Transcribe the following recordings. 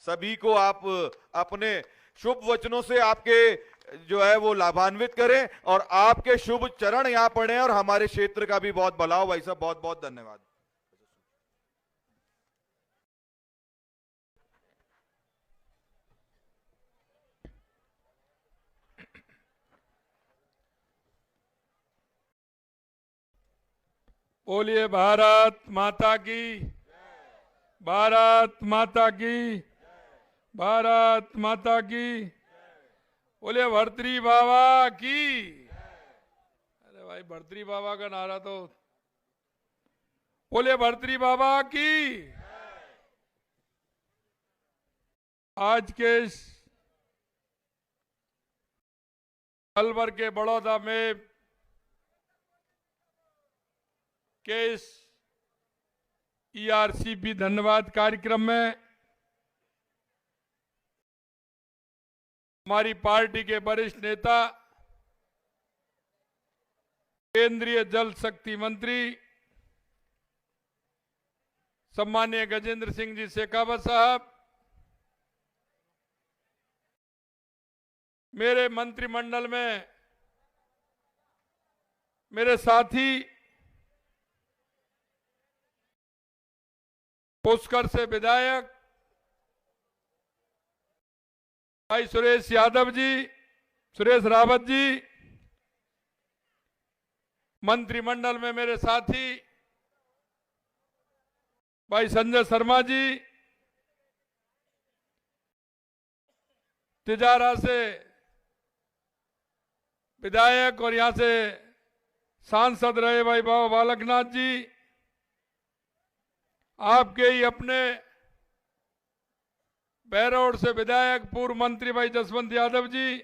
सभी को आप अपने शुभ वचनों से आपके जो है वो लाभान्वित करें और आपके शुभ चरण यहां पड़े और हमारे क्षेत्र का भी बहुत भला हो। भाई साहब बहुत बहुत धन्यवाद। बोलिए भारत माता की, भारत माता की, भारत माता की। बोलिए भर्तृ बाबा की। अरे भाई भर्तृ बाबा का नारा तो बोलिए भर्तृ बाबा की। आज के अलवर के बड़ौदा में केस ERCP धन्यवाद कार्यक्रम में हमारी पार्टी के वरिष्ठ नेता केंद्रीय जल शक्ति मंत्री सम्माननीय गजेंद्र सिंह जी शेखावत साहब, मेरे मंत्रिमंडल में मेरे साथी पुष्कर से विधायक भाई सुरेश यादव जी, सुरेश रावत जी, मंत्रिमंडल में मेरे साथी भाई संजय शर्मा जी, तिजारा से विधायक और यहां से सांसद रहे भाई बाबा बालकनाथ जी, आपके ही अपने बैरोड से विधायक पूर्व मंत्री भाई जसवंत यादव जी,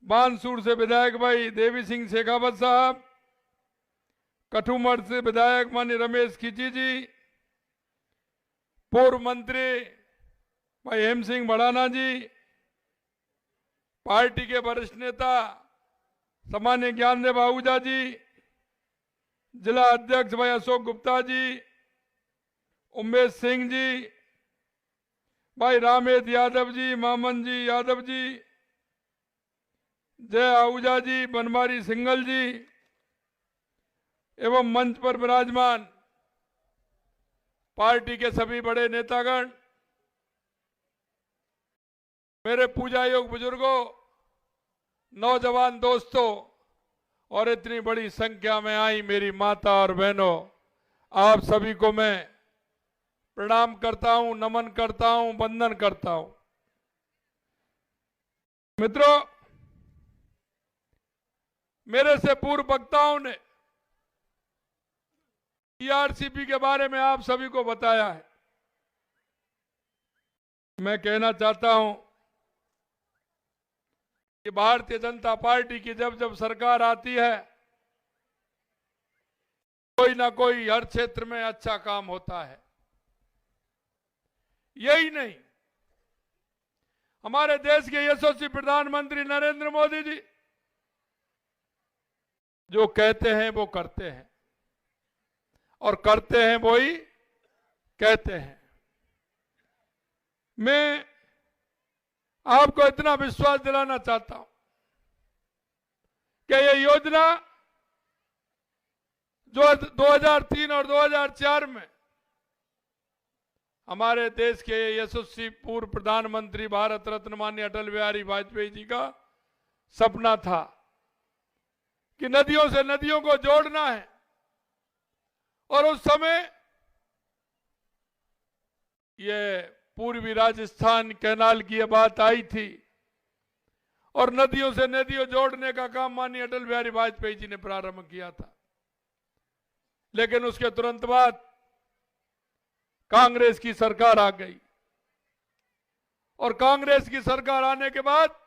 बानसूर से विधायक भाई देवी सिंह शेखावत साहब, कठुमठ से विधायक माननीय रमेश खींची जी, पूर्व मंत्री भाई हेम सिंह भड़ाना जी, पार्टी के वरिष्ठ नेता सामान्य ज्ञानदेव आहूजा जी, जिला अध्यक्ष भाई अशोक गुप्ता जी, उमेश सिंह जी, भाई रामेद यादव जी, मामन जी यादव जी, जय आहूजा जी, बनवारी सिंगल जी एवं मंच पर विराजमान पार्टी के सभी बड़े नेतागण, मेरे पूजा योग बुजुर्गों, नौजवान दोस्तों और इतनी बड़ी संख्या में आई मेरी माता और बहनों, आप सभी को मैं प्रणाम करता हूं, नमन करता हूं, वंदन करता हूं। मित्रों, मेरे से पूर्व वक्ताओं ने ERCP के बारे में आप सभी को बताया है। मैं कहना चाहता हूं कि भारतीय जनता पार्टी की जब जब सरकार आती है, कोई ना कोई हर क्षेत्र में अच्छा काम होता है। यही नहीं, हमारे देश के यशस्वी प्रधानमंत्री नरेंद्र मोदी जी जो कहते हैं वो करते हैं और करते हैं वो ही कहते हैं। मैं आपको इतना विश्वास दिलाना चाहता हूं कि ये योजना जो 2003 और 2004 में हमारे देश के यशस्वी पूर्व प्रधानमंत्री भारत रत्न माननीय अटल बिहारी वाजपेयी जी का सपना था कि नदियों से नदियों को जोड़ना है, और उस समय ये पूर्वी राजस्थान कैनाल की बात आई थी और नदियों से नदियों जोड़ने का काम माननीय अटल बिहारी वाजपेयी जी ने प्रारंभ किया था। लेकिन उसके तुरंत बाद कांग्रेस की सरकार आ गई और कांग्रेस की सरकार आने के बाद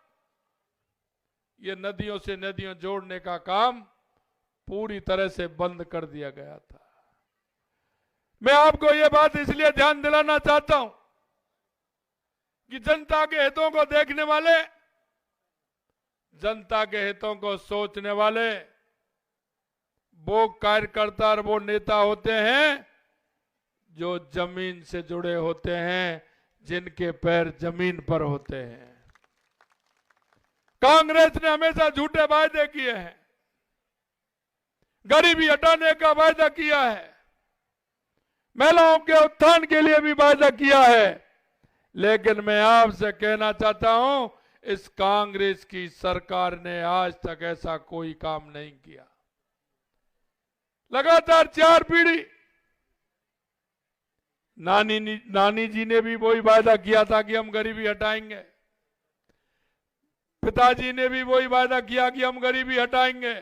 ये नदियों से नदियों जोड़ने का काम पूरी तरह से बंद कर दिया गया था। मैं आपको ये बात इसलिए ध्यान दिलाना चाहता हूं कि जनता के हितों को देखने वाले, जनता के हितों को सोचने वाले वो कार्यकर्ता और वो नेता होते हैं जो जमीन से जुड़े होते हैं, जिनके पैर जमीन पर होते हैं। कांग्रेस ने हमेशा झूठे वायदे किए हैं, गरीबी हटाने का वायदा किया है, महिलाओं के उत्थान के लिए भी वायदा किया है, लेकिन मैं आपसे कहना चाहता हूं इस कांग्रेस की सरकार ने आज तक ऐसा कोई काम नहीं किया। लगातार 4 पीढ़ी नानी जी ने भी वही वायदा किया था कि हम गरीबी हटाएंगे, पिताजी ने भी वही वायदा किया कि हम गरीबी हटाएंगे,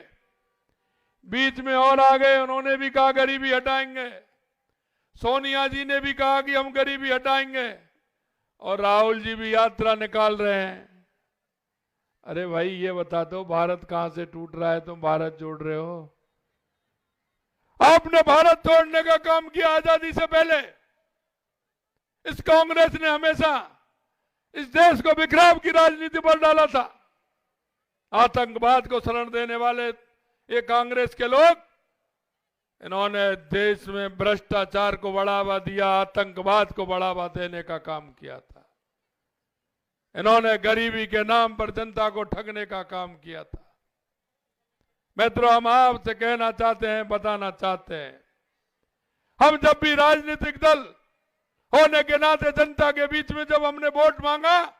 बीच में और आ गए, उन्होंने भी कहा गरीबी हटाएंगे, सोनिया जी ने भी कहा कि हम गरीबी हटाएंगे, और राहुल जी भी यात्रा निकाल रहे हैं। अरे भाई ये बता दो भारत कहां से टूट रहा है, तुम भारत जोड़ रहे हो? आपने भारत तोड़ने का काम किया आजादी से पहले। इस कांग्रेस ने हमेशा इस देश को बिखराव की राजनीति पर डाला था। आतंकवाद को शरण देने वाले ये कांग्रेस के लोग, इन्होंने देश में भ्रष्टाचार को बढ़ावा दिया, आतंकवाद को बढ़ावा देने का काम किया था। इन्होंने गरीबी के नाम पर जनता को ठगने का काम किया था। मित्रों, हम आपसे कहना चाहते हैं, बताना चाहते हैं, हम जब भी राजनीतिक दल होने के नाते जनता के बीच में जब हमने वोट मांगा,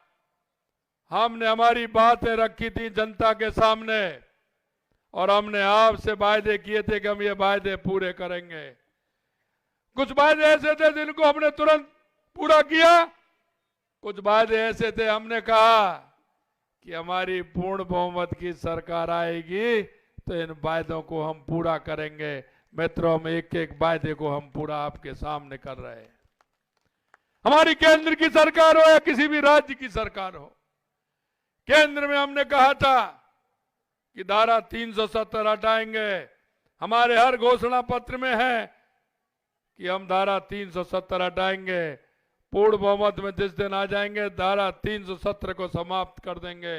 हमने हमारी बातें रखी थी जनता के सामने, और हमने आपसे वायदे किए थे कि हम ये वायदे पूरे करेंगे। कुछ वायदे ऐसे थे जिनको हमने तुरंत पूरा किया, कुछ वायदे ऐसे थे हमने कहा कि हमारी पूर्ण बहुमत की सरकार आएगी तो इन वायदों को हम पूरा करेंगे। मित्रों, हम एक एक वायदे को हम पूरा आपके सामने कर रहे हैं। हमारी केंद्र की सरकार हो या किसी भी राज्य की सरकार हो, केंद्र में हमने कहा था कि धारा 370 हटाएंगे। हमारे हर घोषणा पत्र में है कि हम धारा 370 हटाएंगे। पूर्ण बहुमत में जिस दिन आ जाएंगे धारा 370 को समाप्त कर देंगे।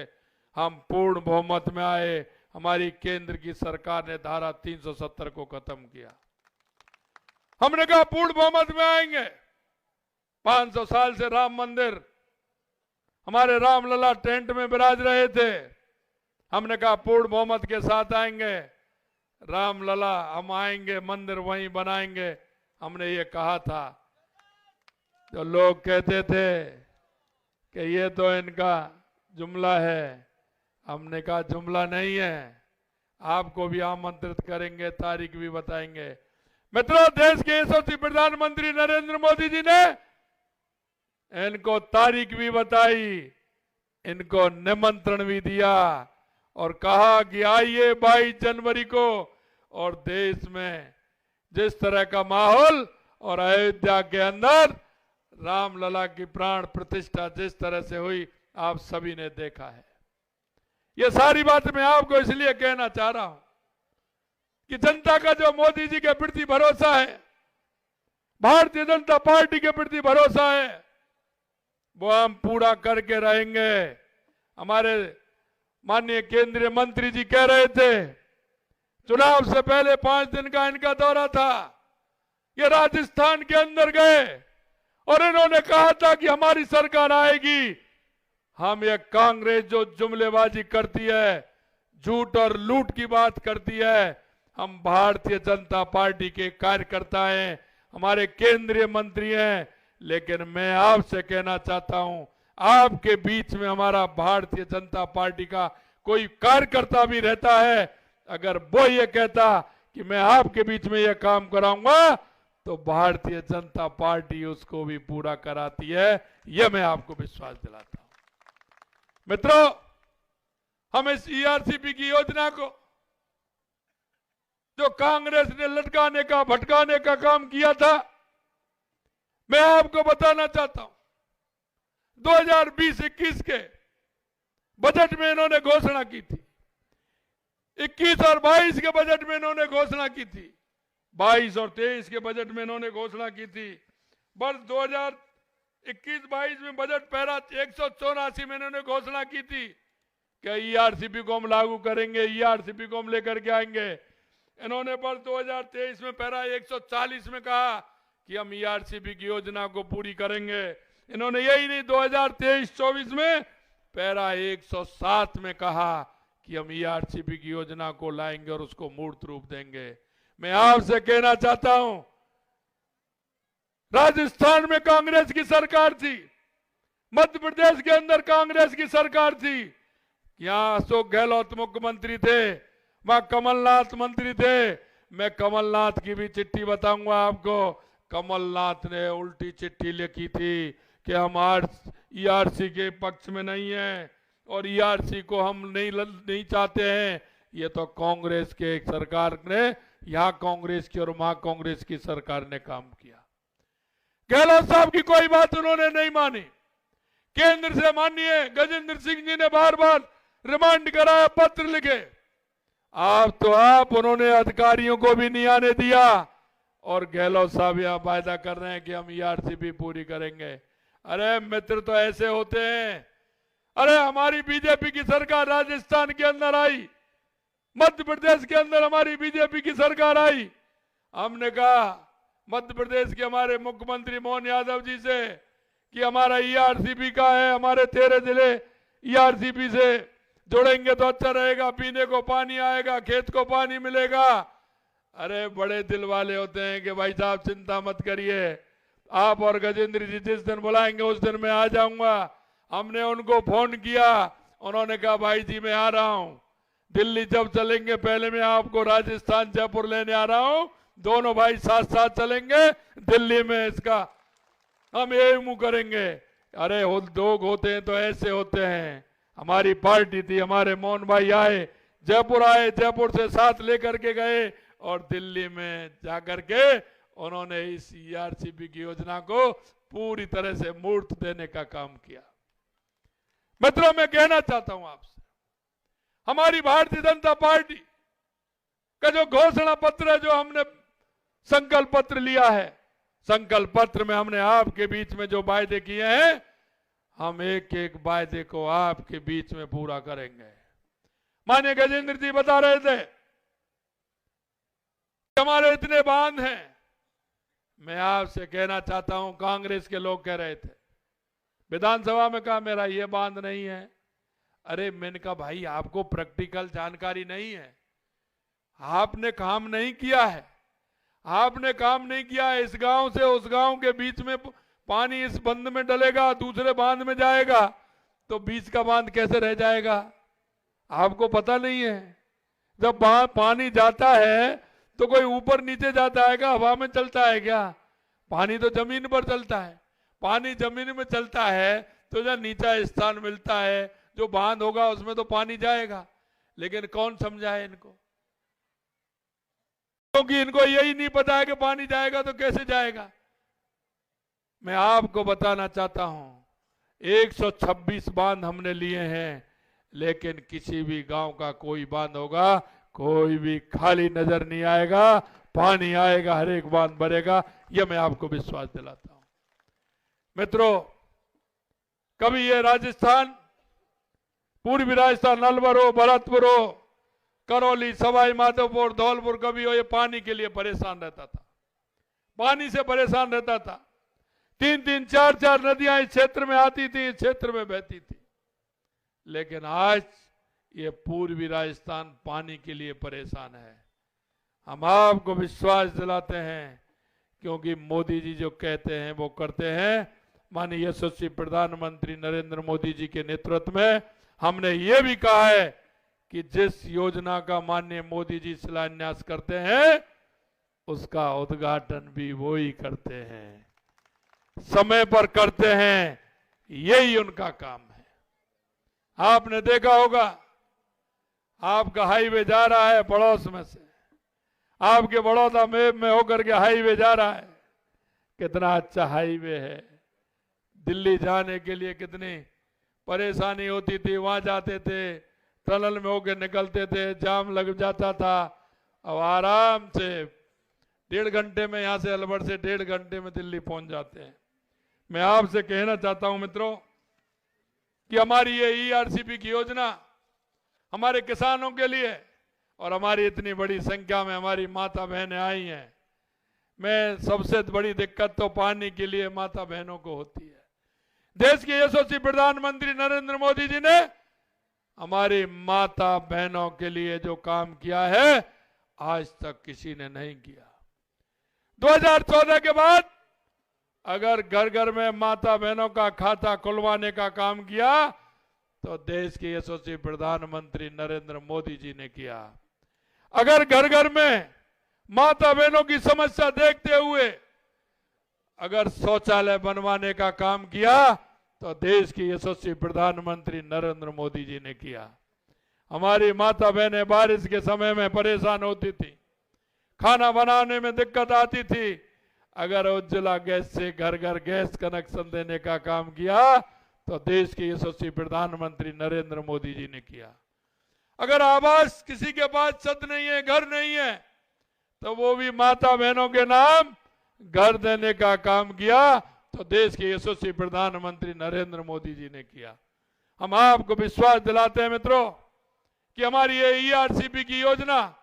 हम पूर्ण बहुमत में आए, हमारी केंद्र की सरकार ने धारा 370 को खत्म किया। हमने कहा पूर्ण बहुमत में आएंगे। 500 साल से राम मंदिर, हमारे रामलला टेंट में विराज रहे थे। हमने कहा पूर्ण बहुमत के साथ आएंगे, रामलला हम आएंगे, मंदिर वहीं बनाएंगे। हमने ये कहा था। तो लोग कहते थे कि ये तो इनका जुमला है। हमने कहा जुमला नहीं है, आपको भी आमंत्रित करेंगे, तारीख भी बताएंगे। मित्रों, देश के यशस्वी प्रधानमंत्री नरेंद्र मोदी जी ने इनको तारीख भी बताई, इनको निमंत्रण भी दिया और कहा कि आइए 22 जनवरी को। और देश में जिस तरह का माहौल और अयोध्या के अंदर रामलला की प्राण प्रतिष्ठा जिस तरह से हुई, आप सभी ने देखा है। ये सारी बात मैं आपको इसलिए कहना चाह रहा हूं कि जनता का जो मोदी जी के प्रति भरोसा है, भारतीय जनता पार्टी के प्रति भरोसा है, वो हम पूरा करके रहेंगे। हमारे माननीय केंद्रीय मंत्री जी कह रहे थे, चुनाव से पहले 5 दिन का इनका दौरा था, ये राजस्थान के अंदर गए और इन्होंने कहा था कि हमारी सरकार आएगी। हम ये कांग्रेस जो जुमलेबाजी करती है, झूठ और लूट की बात करती है, हम भारतीय जनता पार्टी के कार्यकर्ता हैं, हमारे केंद्रीय मंत्री हैं। लेकिन मैं आपसे कहना चाहता हूं, आपके बीच में हमारा भारतीय जनता पार्टी का कोई कार्यकर्ता भी रहता है, अगर वो ये कहता कि मैं आपके बीच में ये काम कराऊंगा, तो भारतीय जनता पार्टी उसको भी पूरा कराती है। यह मैं आपको विश्वास दिलाता हूं। मित्रों, हम इस ईआरसीपी की योजना को जो कांग्रेस ने लटकाने का, भटकाने का काम किया था, मैं आपको बताना चाहता हूं, 2020-21 के बजट में इन्होंने घोषणा की थी, 21 और 22 के बजट में इन्होंने घोषणा की थी, 22 और 23 के बजट में इन्होंने घोषणा की थी। वर्ष 2021-22 में बजट पैरा 184 में इन्होंने घोषणा की थी कि ईआरसीपी को हम लागू करेंगे, ईआरसीपी को हम लेकर के आएंगे। इन्होंने वर्ष 2023 में पैरा 140 में कहा कि हम ईआरसीपी की योजना को पूरी करेंगे। इन्होंने यही नहीं 2023-24 में पैरा 107 में कहा कि हम ईआरसीपी की योजना को लाएंगे और उसको मूर्त रूप देंगे। मैं आपसे कहना चाहता हूं, राजस्थान में कांग्रेस की सरकार थी, मध्य प्रदेश के अंदर कांग्रेस की सरकार थी, यहां अशोक गहलोत मुख्यमंत्री थे, वहां कमलनाथ मंत्री थे। मैं कमलनाथ की भी चिट्ठी बताऊंगा आपको। कमलनाथ ने उल्टी चिट्ठी लिखी थी कि हम ईआरसी के पक्ष में नहीं है और ईआरसी को हम नहीं चाहते हैं। ये तो कांग्रेस के सरकार ने, यहां कांग्रेस की और वहां कांग्रेस की सरकार ने काम किया। गहलोत साहब की कोई बात उन्होंने नहीं मानी। केंद्र से माननीय गजेंद्र सिंह जी ने बार बार रिमांड कराया, पत्र लिखे, उन्होंने अधिकारियों को भी नहीं आने दिया और गहलोत साहब यह वायदा कर रहे हैं कि हम ईआरसीपी पूरी करेंगे। अरे मित्र तो ऐसे होते हैं। अरे हमारी बीजेपी की सरकार राजस्थान के अंदर आई, मध्य प्रदेश के अंदर हमारी बीजेपी की सरकार आई। हमने कहा मध्य प्रदेश के हमारे मुख्यमंत्री मोहन यादव जी से कि हमारा ईआरसीपी का है, हमारे 13 जिले ईआरसीपी से जोड़ेंगे तो अच्छा रहेगा, पीने को पानी आएगा, खेत को पानी मिलेगा। अरे बड़े दिल वाले होते हैं कि भाई साहब चिंता मत करिए, आप और गजेंद्र जी जिस दिन बुलाएंगे उस दिन मैं आ जाऊंगा। हमने उनको फोन किया, उन्होंने कहा भाई जी मैं आ रहा हूं, दिल्ली जब चलेंगे पहले मैं आपको राजस्थान जयपुर लेने आ रहा हूं, दोनों भाई साथ साथ चलेंगे दिल्ली में, इसका हम यही मुंह करेंगे। अरे लोग होते हैं तो ऐसे होते हैं। हमारी पार्टी थी, हमारे मोहन भाई आए, जयपुर से साथ लेकर के गए और दिल्ली में जाकर के उन्होंने इस ईआरसीपी की योजना को पूरी तरह से मूर्त देने का काम किया। मित्रों मैं कहना चाहता हूं आपसे, हमारी भारतीय जनता पार्टी का जो घोषणा पत्र है, जो हमने संकल्प पत्र लिया है, संकल्प पत्र में हमने आपके बीच में जो वायदे किए हैं, हम एक एक वायदे को आपके बीच में पूरा करेंगे। माननीय गजेंद्र जी बता रहे थे हमारे इतने बांध हैं। मैं आपसे कहना चाहता हूं, कांग्रेस के लोग कह रहे थे विधानसभा में, कहा मेरा ये बांध नहीं है। अरे मैंने कहा भाई आपको प्रैक्टिकल जानकारी नहीं है, आपने काम नहीं किया है, आपने काम नहीं किया है। इस गांव से उस गांव के बीच में पानी इस बंद में डलेगा, दूसरे बांध में जाएगा, तो बीच का बांध कैसे रह जाएगा? आपको पता नहीं है। जब पानी जाता है तो कोई ऊपर नीचे जाता है क्या, हवा में चलता है क्या? पानी तो जमीन पर चलता है। पानी जमीन में चलता है तो जब नीचा स्थान मिलता है, जो बांध होगा उसमें तो पानी जाएगा। लेकिन कौन समझाए इनको, क्योंकि इनको यही नहीं पता है कि पानी जाएगा तो कैसे जाएगा। मैं आपको बताना चाहता हूं 126 बांध हमने लिए हैं, लेकिन किसी भी गांव का कोई बांध होगा, कोई भी खाली नजर नहीं आएगा, पानी आएगा, हर एक बांध भरेगा, यह मैं आपको विश्वास दिलाता हूं। मित्रों कभी ये राजस्थान, पूर्वी राजस्थान, नलवर हो, भरतपुर हो, करौली, सवाई माधोपुर, धौलपुर, कभी हो, ये पानी के लिए परेशान रहता था, पानी से परेशान रहता था। 3-3, 4-4 नदियां इस क्षेत्र में आती थी, इस क्षेत्र में बहती थी। लेकिन आज ये पूर्वी राजस्थान पानी के लिए परेशान है। हम आपको विश्वास दिलाते हैं, क्योंकि मोदी जी जो कहते हैं वो करते हैं। माननीय यशस्वी प्रधानमंत्री नरेंद्र मोदी जी के नेतृत्व में हमने ये भी कहा है कि जिस योजना का माननीय मोदी जी शिलान्यास करते हैं, उसका उद्घाटन भी वो ही करते हैं, समय पर करते हैं, यही उनका काम है। आपने देखा होगा, आपका हाईवे जा रहा है पड़ोस में से, आपके बड़ौदा में होकर के हाईवे जा रहा है, कितना अच्छा हाईवे है। दिल्ली जाने के लिए कितनी परेशानी होती थी, वहां जाते थे, टनल में होकर निकलते थे, जाम लग जाता था। अब आराम से 1.5 घंटे में, यहां से अलवर से 1.5 घंटे में दिल्ली पहुंच जाते हैं। मैं आपसे कहना चाहता हूं मित्रों कि हमारी ये ईआरसीपी की योजना हमारे किसानों के लिए, और हमारी इतनी बड़ी संख्या में हमारी माता बहनें आई हैं। मैं सबसे बड़ी दिक्कत तो पानी के लिए माता बहनों को होती है। देश के यशस्वी प्रधानमंत्री नरेंद्र मोदी जी ने हमारी माता बहनों के लिए जो काम किया है आज तक किसी ने नहीं किया। 2014 के बाद अगर घर घर में माता बहनों का खाता खुलवाने का काम किया तो देश के यशस्वी प्रधानमंत्री नरेंद्र मोदी जी ने किया। अगर घर घर में माता बहनों की समस्या देखते हुए अगर शौचालय बनवाने का काम किया तो देश के यशस्वी प्रधानमंत्री नरेंद्र मोदी जी ने किया। हमारी माता बहनें बारिश के समय में परेशान होती थी, खाना बनाने में दिक्कत आती थी, अगर उज्ज्वला गैस से घर घर गैस कनेक्शन देने का काम किया तो देश के यशस्वी प्रधानमंत्री नरेंद्र मोदी जी ने किया। अगर आवास किसी के पास छत नहीं है, घर नहीं है, तो वो भी माता बहनों के नाम घर देने का काम किया तो देश के यशस्वी प्रधानमंत्री नरेंद्र मोदी जी ने किया। हम आपको विश्वास दिलाते हैं मित्रों कि हमारी ये ईआरसीपी की योजना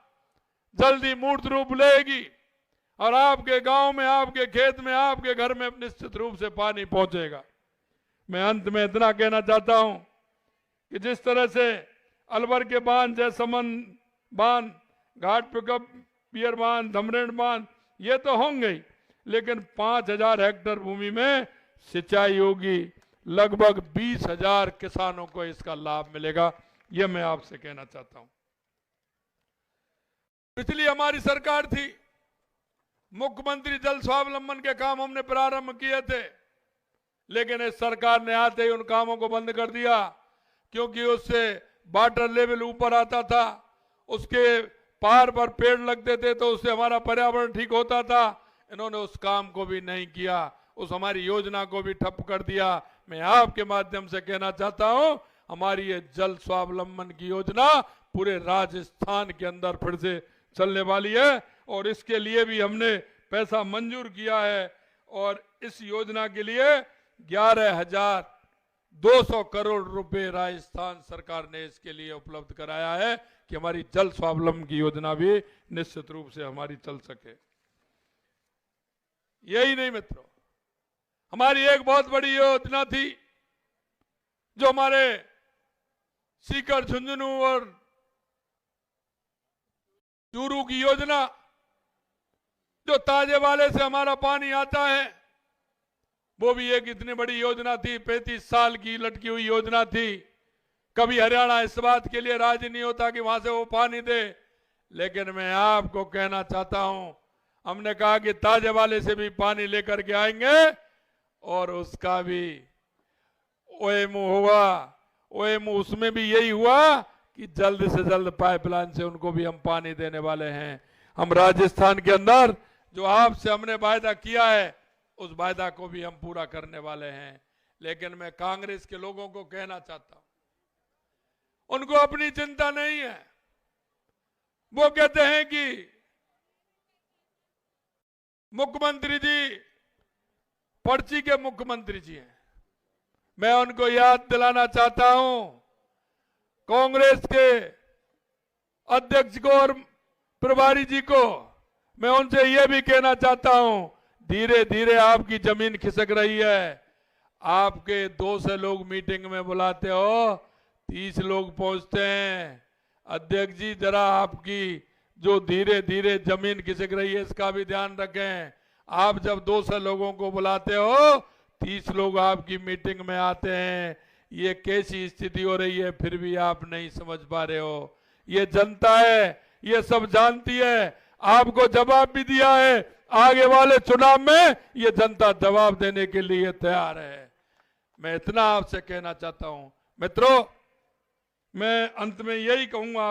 जल्दी मूर्त रूप लेगी और आपके गांव में, आपके खेत में, आपके घर में निश्चित रूप से पानी पहुंचेगा। मैं अंत में इतना कहना चाहता हूं कि जिस तरह से अलवर के बांध, जयसमंद बांध, घाट पिकअप पियर बांध, धमरेण बांध, ये तो होंगे ही, लेकिन 5000 हेक्टेयर भूमि में सिंचाई होगी। लगभग 20,000 किसानों को इसका लाभ मिलेगा। यह मैं आपसे कहना चाहता हूं। पिछली हमारी सरकार थी, मुख्यमंत्री जल स्वावलंबन के काम हमने प्रारंभ किए थे, लेकिन इस सरकार ने आते ही उन कामों को बंद कर दिया, क्योंकि उससे वाटर लेवल ऊपर आता था, उसके पार पर पेड़ लगते थे तो उससे हमारा पर्यावरण ठीक होता था। इन्होंने उस काम को भी नहीं किया, उस हमारी योजना को भी ठप कर दिया। मैं आपके माध्यम से कहना चाहता हूं, हमारी ये जल स्वावलंबन की योजना पूरे राजस्थान के अंदर फिर से चलने वाली है और इसके लिए भी हमने पैसा मंजूर किया है और इस योजना के लिए 11,200 करोड़ रुपए राजस्थान सरकार ने इसके लिए उपलब्ध कराया है कि हमारी जल स्वावलंबन की योजना भी निश्चित रूप से हमारी चल सके। यही नहीं मित्रों, हमारी एक बहुत बड़ी योजना थी जो हमारे सीकर, झुंझुनू और चूरू की योजना, जो ताजे वाले से हमारा पानी आता है, वो भी एक इतनी बड़ी योजना थी। 35 साल की लटकी हुई योजना थी। कभी हरियाणा इस बात के लिए राजी नहीं होता कि वहां से वो पानी दे, लेकिन मैं आपको कहना चाहता हूं, हमने कहा कि ताजे वाले से भी पानी लेकर के आएंगे और उसका भी ओएमओ हुआ। ओएमओ उसमें भी यही हुआ कि जल्द से जल्द पाइपलाइन से उनको भी हम पानी देने वाले हैं। हम राजस्थान के अंदर जो आपसे हमने वायदा किया है उस वायदा को भी हम पूरा करने वाले हैं। लेकिन मैं कांग्रेस के लोगों को कहना चाहता हूं, उनको अपनी चिंता नहीं है। वो कहते हैं कि मुख्यमंत्री जी पर्ची के मुख्यमंत्री जी हैं। मैं उनको याद दिलाना चाहता हूं, कांग्रेस के अध्यक्ष को और प्रभारी जी को मैं उनसे यह भी कहना चाहता हूं, धीरे धीरे आपकी जमीन खिसक रही है। आपके 2 से लोग मीटिंग में बुलाते हो, 30 लोग पहुंचते हैं। अध्यक्ष जी, जरा आपकी जो धीरे धीरे जमीन खिसक रही है इसका भी ध्यान रखें। आप जब 200 लोगों को बुलाते हो, 30 लोग आपकी मीटिंग में आते हैं। ये कैसी स्थिति हो रही है, फिर भी आप नहीं समझ पा रहे हो। ये जनता है, ये सब जानती है। आपको जवाब भी दिया है, आगे वाले चुनाव में ये जनता जवाब देने के लिए तैयार है। मैं इतना आपसे कहना चाहता हूं मित्रों, मैं अंत में यही कहूंगा।